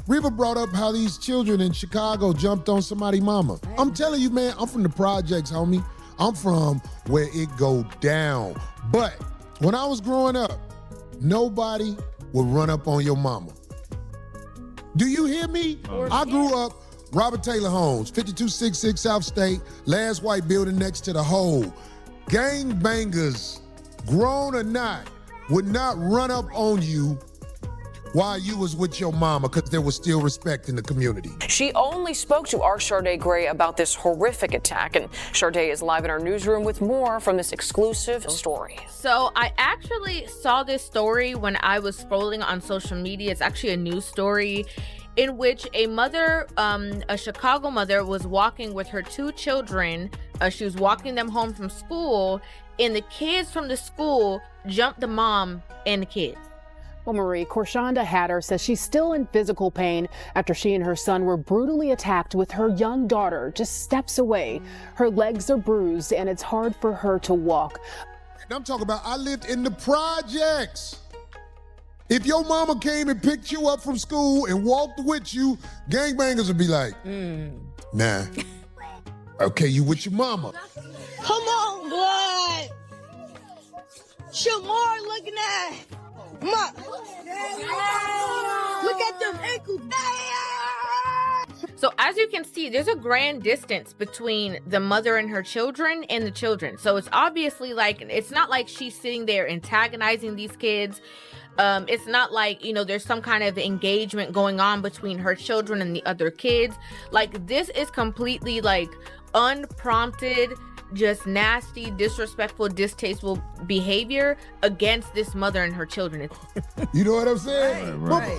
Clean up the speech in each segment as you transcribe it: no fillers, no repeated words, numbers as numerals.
Reba brought up how these children in Chicago jumped on somebody's mama. I'm telling you, man, I'm from the projects, homie. I'm from where it go down. But when I was growing up, nobody would run up on your mama. Do you hear me? I grew up Robert Taylor Homes, 5266 South State, last white building next to the hole. Gangbangers, grown or not, would not run up on you while you was with your mama because there was still respect in the community. She only spoke to our Sade Gray about this horrific attack, and Sade is live in our newsroom with more from this exclusive story. So I actually saw this story when I was scrolling on social media. It's actually a news story in which a mother, a Chicago mother, was walking with her two children. She was walking them home from school, and the kids from the school jumped the mom and the kids. Well, Marie, Korshonda Hatter says she's still in physical pain after she and her son were brutally attacked with her young daughter just steps away. Her legs are bruised and it's hard for her to walk. And I'm talking about I lived in the projects. If your mama came and picked you up from school and walked with you, gangbangers would be like, nah. Okay, you with your mama. Come on, blood. Shamar looking at. Look at them ankles. So as you can see, there's a grand distance between the mother and her children and the children. So it's obviously like, it's not like she's sitting there antagonizing these kids. It's not like, you know, there's some kind of engagement going on between her children and the other kids. Like, this is completely like unprompted, just nasty, disrespectful, distasteful behavior against this mother and her children. You know what I'm saying? Right.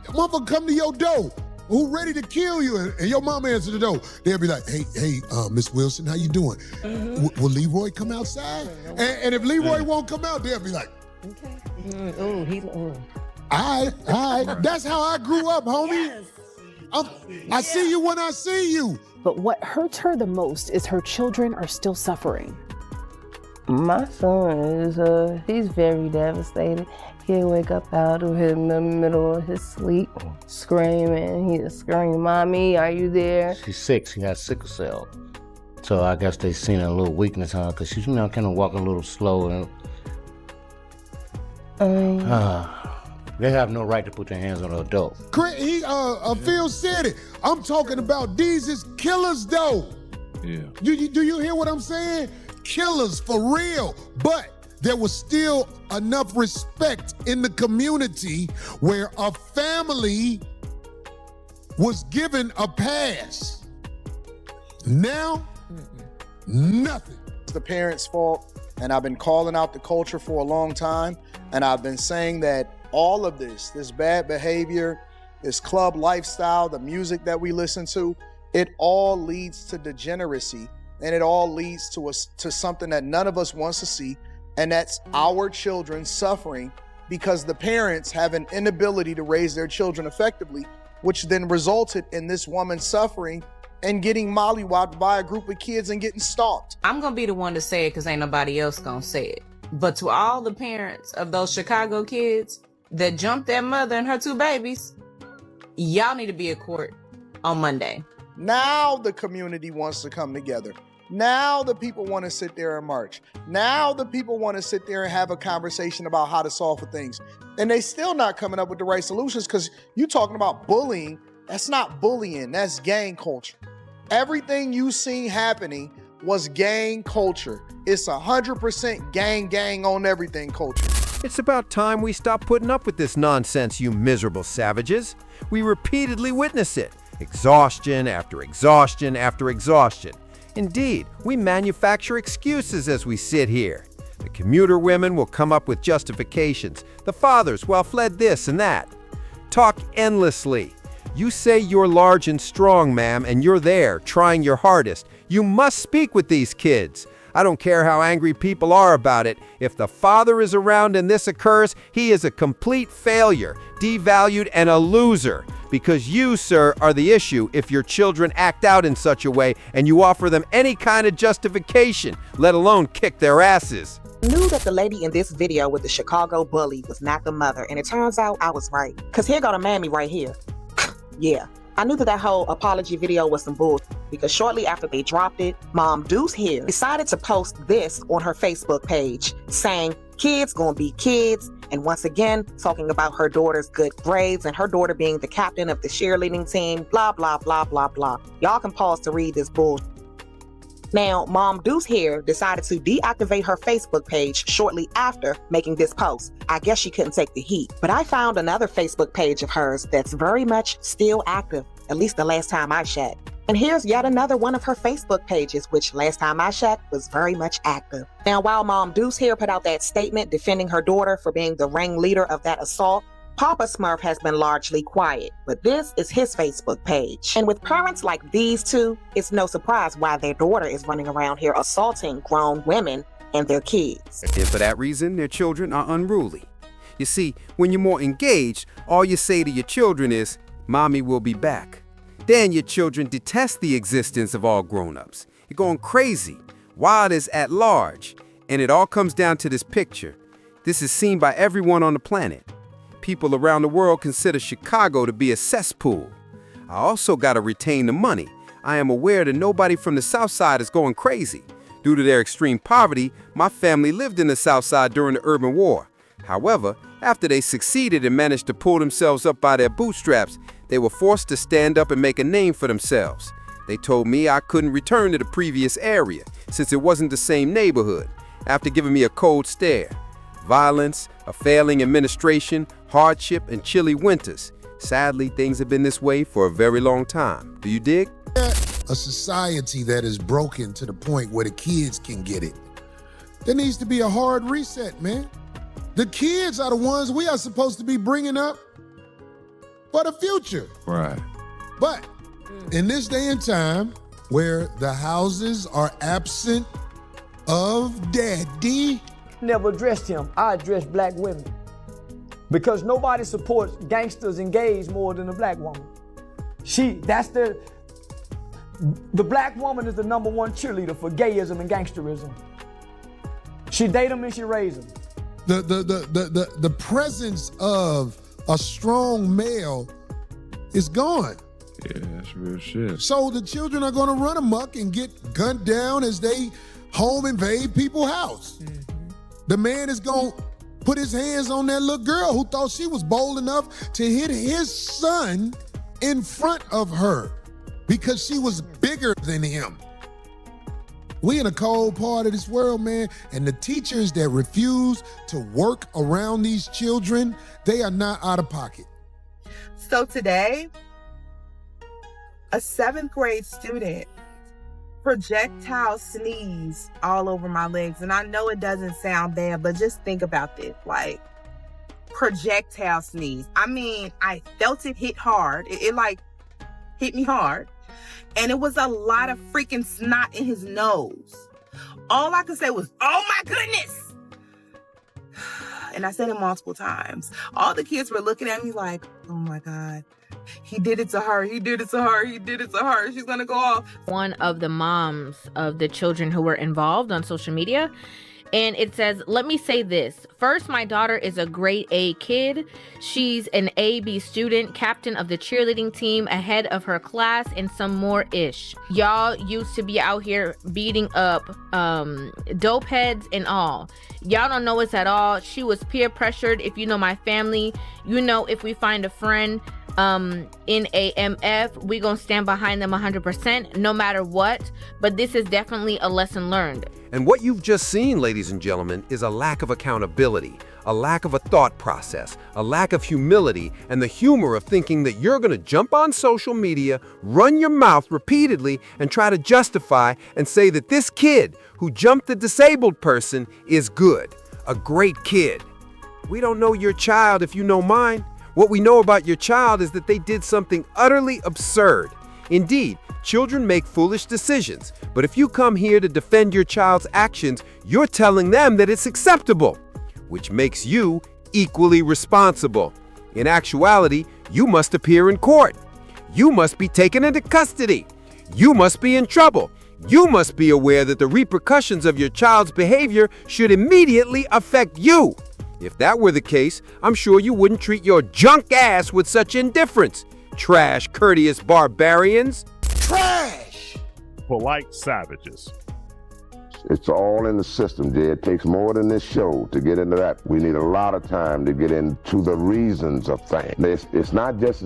Motherfucker come to your door, who ready to kill you, and your mama answer the door. They'll be like, hey, Miss Wilson, how you doing? Will Leroy come outside? And if Leroy won't come out, they'll be like, okay. All right. That's how I grew up, homie. I see you when I see you. But what hurts her the most is her children are still suffering. My son is, he's very devastated. He'll wake up out of in the middle of his sleep, screaming. He'll scream, "Mommy, are you there?" She's sick. She has sickle cell. So I guess they seen a little weakness on her because she's, kind of walking a little slow. They have no right to put their hands on an adult. Phil said it. I'm talking about these is killers, though. Yeah. Do you hear what I'm saying? Killers, for real. But there was still enough respect in the community where a family was given a pass. Now, nothing. It's the parents' fault, and I've been calling out the culture for a long time, and I've been saying that all of this bad behavior, this club lifestyle, the music that we listen to, it all leads to degeneracy, and it all leads to something that none of us wants to see, and that's our children suffering because the parents have an inability to raise their children effectively, which then resulted in this woman suffering and getting mollywhopped by a group of kids and getting stalked. I'm gonna be the one to say it because ain't nobody else gonna say it. But to all the parents of those Chicago kids that jumped their mother and her two babies, y'all need to be at court on Monday. Now the community wants to come together. Now the people want to sit there and march. Now the people want to sit there and have a conversation about how to solve for things. And they still not coming up with the right solutions because you talking about bullying. That's not bullying, that's gang culture. Everything you see happening was gang culture. It's 100% gang on everything culture. It's about time we stop putting up with this nonsense, you miserable savages. We repeatedly witness it. Exhaustion after exhaustion after exhaustion. Indeed, we manufacture excuses as we sit here. The commuter women will come up with justifications. The fathers, well, fled this and that. Talk endlessly. You say you're large and strong, ma'am, and you're there, trying your hardest. You must speak with these kids. I don't care how angry people are about it. If the father is around and this occurs, he is a complete failure, devalued, and a loser. Because you, sir, are the issue if your children act out in such a way and you offer them any kind of justification, let alone kick their asses. Knew that the lady in this video with the Chicago bully was not the mother, and it turns out I was right. Cause here got a mammy right here. Yeah, I knew that whole apology video was some bull because shortly after they dropped it, Mom Deuce here decided to post this on her Facebook page saying, kids gonna be kids, and once again talking about her daughter's good grades and her daughter being the captain of the cheerleading team, blah, blah, blah, blah, blah. Y'all can pause to read this bull. Now, Mom Deuce here decided to deactivate her Facebook page shortly after making this post. I guess she couldn't take the heat. But I found another Facebook page of hers that's very much still active, at least the last time I checked. And here's yet another one of her Facebook pages, which last time I checked was very much active. Now, while Mom Deuce here put out that statement defending her daughter for being the ringleader of that assault, Papa Smurf has been largely quiet, but this is his Facebook page. And with parents like these two, it's no surprise why their daughter is running around here assaulting grown women and their kids. And for that reason, their children are unruly. You see, when you're more engaged, all you say to your children is, "Mommy will be back." Then your children detest the existence of all grown-ups. You're going crazy. Wild is at large. And it all comes down to this picture. This is seen by everyone on the planet. People around the world consider Chicago to be a cesspool. I also got to retain the money. I am aware that nobody from the South Side is going crazy. Due to their extreme poverty, my family lived in the South Side during the Urban War. However, after they succeeded and managed to pull themselves up by their bootstraps, they were forced to stand up and make a name for themselves. They told me I couldn't return to the previous area since it wasn't the same neighborhood, after giving me a cold stare. Violence, a failing administration, hardship, and chilly winters. Sadly, things have been this way for a very long time. Do you dig? A society that is broken to the point where the kids can get it. There needs to be a hard reset, man. The kids are the ones we are supposed to be bringing up for the future. Right. But in this day and time where the houses are absent of daddy, never addressed him. I addressed black women. Because nobody supports gangsters and gays more than a black woman. The black woman is the #1 cheerleader for gayism and gangsterism. She date them and she raise them. The presence of a strong male is gone. Yeah, that's real shit. So the children are gonna run amok and get gunned down as they home invade people's house. The man is gonna put his hands on that little girl who thought she was bold enough to hit his son in front of her because she was bigger than him. We in a cold part of this world, man, and the teachers that refuse to work around these children, they are not out of pocket. So today, a 7th grade student projectile sneeze all over my legs. And I know it doesn't sound bad, but just think about this, like projectile sneeze. I mean, I felt it hit hard. It like hit me hard. And it was a lot of freaking snot in his nose. All I could say was, "Oh my goodness." And I said it multiple times. All the kids were looking at me like, "Oh my God. He did it to her. He did it to her. He did it to her. She's going to go off." One of the moms of the children who were involved on social media. And it says, "Let me say this. First, my daughter is a grade A kid. She's an AB student, captain of the cheerleading team, ahead of her class, and some more ish. Y'all used to be out here beating up dope heads and all. Y'all don't know us at all. She was peer pressured. If you know my family, you know if we find a friend in a MF, we gonna stand behind them 100%, no matter what. But this is definitely a lesson learned." And what you've just seen, ladies and gentlemen, is a lack of accountability, a lack of a thought process, a lack of humility, and the humor of thinking that you're going to jump on social media, run your mouth repeatedly, and try to justify and say that this kid who jumped the disabled person is good, a great kid. We don't know your child if you know mine. What we know about your child is that they did something utterly absurd. Indeed, children make foolish decisions, but if you come here to defend your child's actions, you're telling them that it's acceptable, which makes you equally responsible. In actuality, you must appear in court. You must be taken into custody. You must be in trouble. You must be aware that the repercussions of your child's behavior should immediately affect you. If that were the case, I'm sure you wouldn't treat your junk ass with such indifference. trash, courteous barbarians? Trash! Polite savages. It's all in the system, Jay. It takes more than this show to get into that. We need a lot of time to get into the reasons of things. It's not just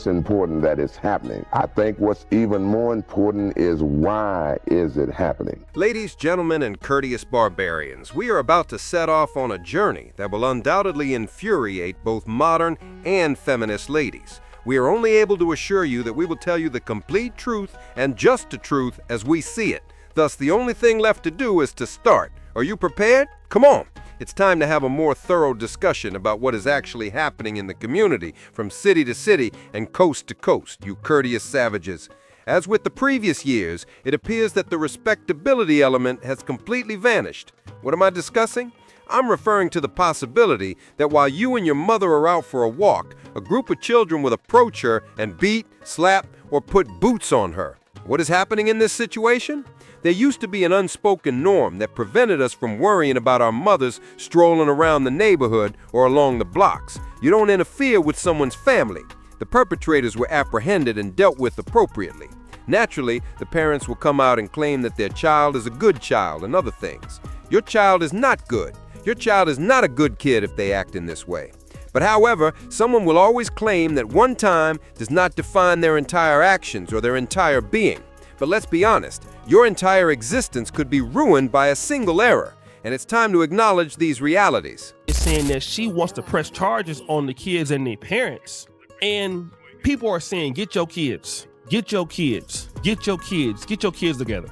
important that it's happening. I think what's even more important is why is it happening? Ladies, gentlemen, and courteous barbarians, we are about to set off on a journey that will undoubtedly infuriate both modern and feminist ladies. We are only able to assure you that we will tell you the complete truth and just the truth as we see it. Thus, the only thing left to do is to start. Are you prepared? Come on. It's time to have a more thorough discussion about what is actually happening in the community from city to city and coast to coast, you courteous savages. As with the previous years, it appears that the respectability element has completely vanished. What am I discussing? I'm referring to the possibility that while you and your mother are out for a walk, a group of children will approach her and beat, slap, or put boots on her. What is happening in this situation? There used to be an unspoken norm that prevented us from worrying about our mothers strolling around the neighborhood or along the blocks. You don't interfere with someone's family. The perpetrators were apprehended and dealt with appropriately. Naturally, the parents will come out and claim that their child is a good child and other things. Your child is not good. Your child is not a good kid if they act in this way. But however, someone will always claim that one time does not define their entire actions or their entire being. But let's be honest, your entire existence could be ruined by a single error, and it's time to acknowledge these realities. It's saying that she wants to press charges on the kids and their parents, and people are saying, get your kids, get your kids, get your kids, get your kids together.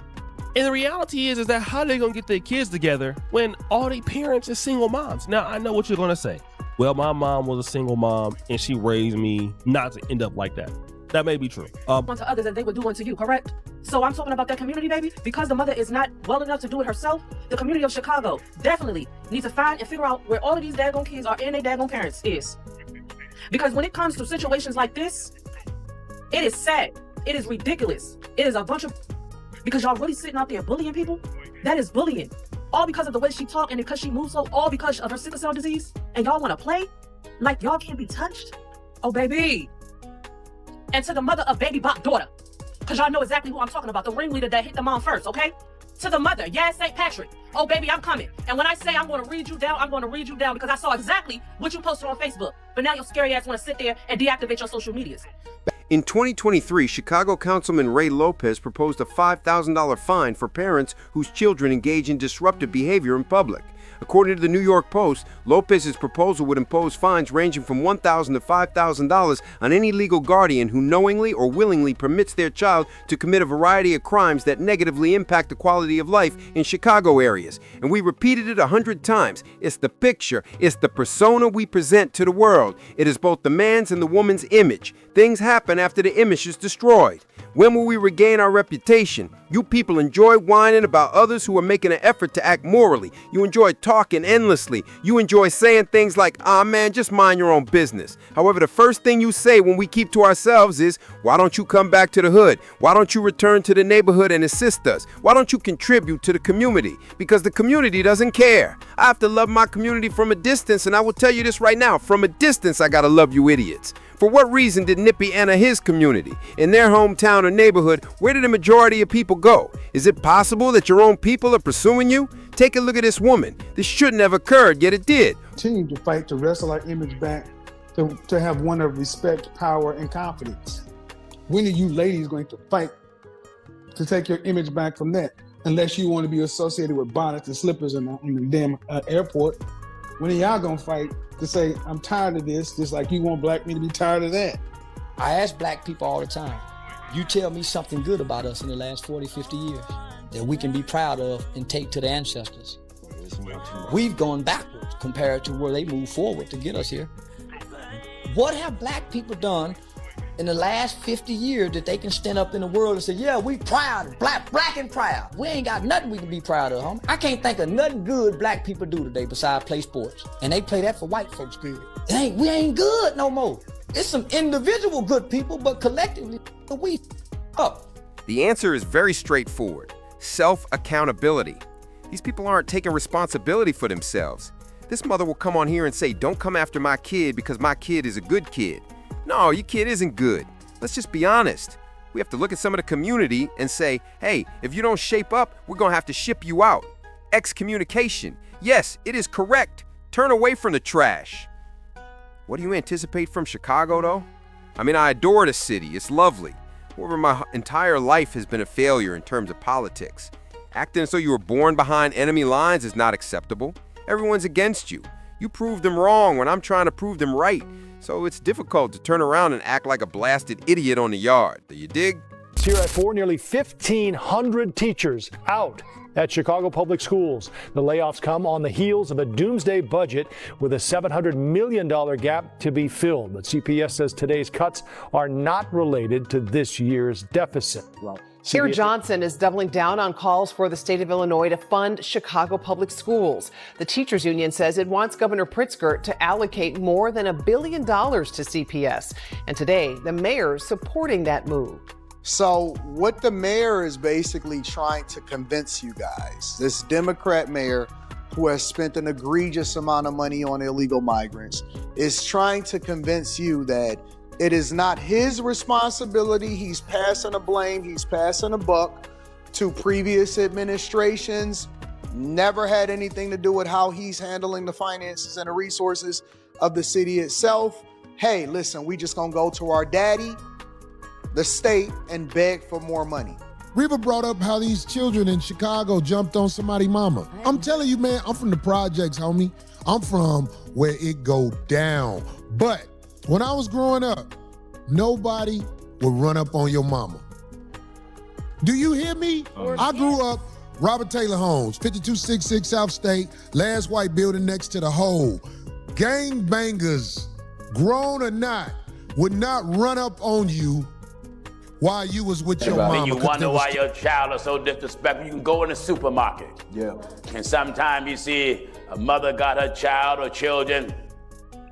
And the reality is that how they gonna get their kids together when all their parents are single moms? Now, I know what you're gonna say. Well, my mom was a single mom, and she raised me not to end up like that. That may be true. Unto others as they would do unto you, correct? So I'm talking about that community, baby. Because the mother is not well enough to do it herself, the community of Chicago definitely needs to find and figure out where all of these daggone kids are and their daggone parents is. Because when it comes to situations like this, it is sad. It is ridiculous. It is a bunch of... Because y'all really sitting out there bullying people? That is bullying. All because of the way she talked and because she moves so, all because of her sickle cell disease? And y'all want to play? Like y'all can't be touched? Oh, baby. And to the mother of Baby Bop's daughter, because y'all know exactly who I'm talking about, the ringleader that hit the mom first, okay? To the mother, yes, St. Patrick. Oh, baby, I'm coming. And when I say I'm going to read you down, I'm going to read you down because I saw exactly what you posted on Facebook. But now your scary ass want to sit there and deactivate your social medias. In 2023, Chicago Councilman Ray Lopez proposed a $5,000 fine for parents whose children engage in disruptive behavior in public. According to the New York Post, Lopez's proposal would impose fines ranging from $1,000 to $5,000 on any legal guardian who knowingly or willingly permits their child to commit a variety of crimes that negatively impact the quality of life in Chicago areas. And we repeated it 100 times. It's the picture. It's the persona we present to the world. It is both the man's and the woman's image. Things happen after the image is destroyed. When will we regain our reputation? You people enjoy whining about others who are making an effort to act morally. You enjoy talking endlessly. You enjoy saying things like, "Ah, man, just mind your own business." However, the first thing you say when we keep to ourselves is, "Why don't you come back to the hood? Why don't you return to the neighborhood and assist us? Why don't you contribute to the community?" Because the community doesn't care. I have to love my community from a distance, and I will tell you this right now. From a distance, I gotta love you idiots. For what reason did Nippy enter his community? In their hometown or neighborhood, where did the majority of people go? Is it possible that your own people are pursuing you? Take a look at this woman. This shouldn't have occurred, yet it did. Continue to fight to wrestle our image back, to have one of respect, power, and confidence. When are you ladies going to fight to take your image back from that? Unless you want to be associated with bonnets and slippers in the damn airport. When are y'all gonna fight to say, I'm tired of this, just like you want black men to be tired of that? I ask black people all the time, you tell me something good about us in the last 40, 50 years that we can be proud of and take to the ancestors. We've gone backwards compared to where they moved forward to get us here. What have black people done in the last 50 years that they can stand up in the world and say, yeah, we proud, black and proud. We ain't got nothing we can be proud of, homie. I can't think of nothing good black people do today besides play sports. And they play that for white folks good. We ain't good no more. It's some individual good people, but collectively, we up. The answer is very straightforward. Self-accountability. These people aren't taking responsibility for themselves. This mother will come on here and say, don't come after my kid because my kid is a good kid. No, your kid isn't good. Let's just be honest. We have to look at some of the community and say, hey, if you don't shape up, we're gonna have to ship you out. Excommunication. Yes, it is correct. Turn away from the trash. What do you anticipate from Chicago, though? I mean, I adore the city. It's lovely. However, my entire life has been a failure in terms of politics. Acting as though you were born behind enemy lines is not acceptable. Everyone's against you. You prove them wrong when I'm trying to prove them right. So it's difficult to turn around and act like a blasted idiot on the yard. Do you dig? Here at 4, nearly 1,500 teachers out at Chicago Public Schools. The layoffs come on the heels of a doomsday budget with a $700 million gap to be filled. But CPS says today's cuts are not related to this year's deficit. Mayor Johnson is doubling down on calls for the state of Illinois to fund Chicago Public Schools. The teachers union says it wants Governor Pritzker to allocate more than $1 billion to CPS. And today, the mayor is supporting that move. So what the mayor is basically trying to convince you guys, this Democrat mayor who has spent an egregious amount of money on illegal migrants, is trying to convince you that it is not his responsibility. He's passing the blame. He's passing the buck to previous administrations. Never had anything to do with how he's handling the finances and the resources of the city itself. Hey, listen, we just gonna go to our daddy, the state, and beg for more money. Reba brought up how these children in Chicago jumped on somebody's mama. I'm telling you, man, I'm from the projects, homie. I'm from where it go down. But when I was growing up, nobody would run up on your mama. Do you hear me? I grew up Robert Taylor Homes, 5266 South State, last white building next to the hole. Gangbangers, grown or not, would not run up on you while you was with your mama. Then you wonder why your child is so disrespectful. You can go in the supermarket. Yeah. And sometimes you see a mother got her child or children,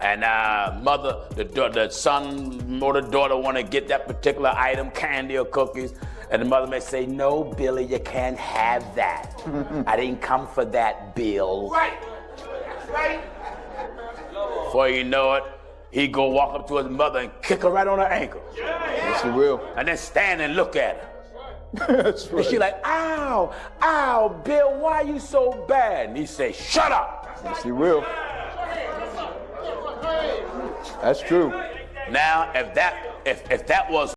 and the son or the daughter want to get that particular item, candy or cookies, and the mother may say, "No, Billy, you can't have that. I didn't come for that, Bill." Right. Before you know it, he go walk up to his mother and kick her right on her ankle. That's real. And then stand and look at her. That's right. And she like, "Ow, ow, Bill, why you so bad?" And he say, "Shut up." That's real. That's true. Now, if that was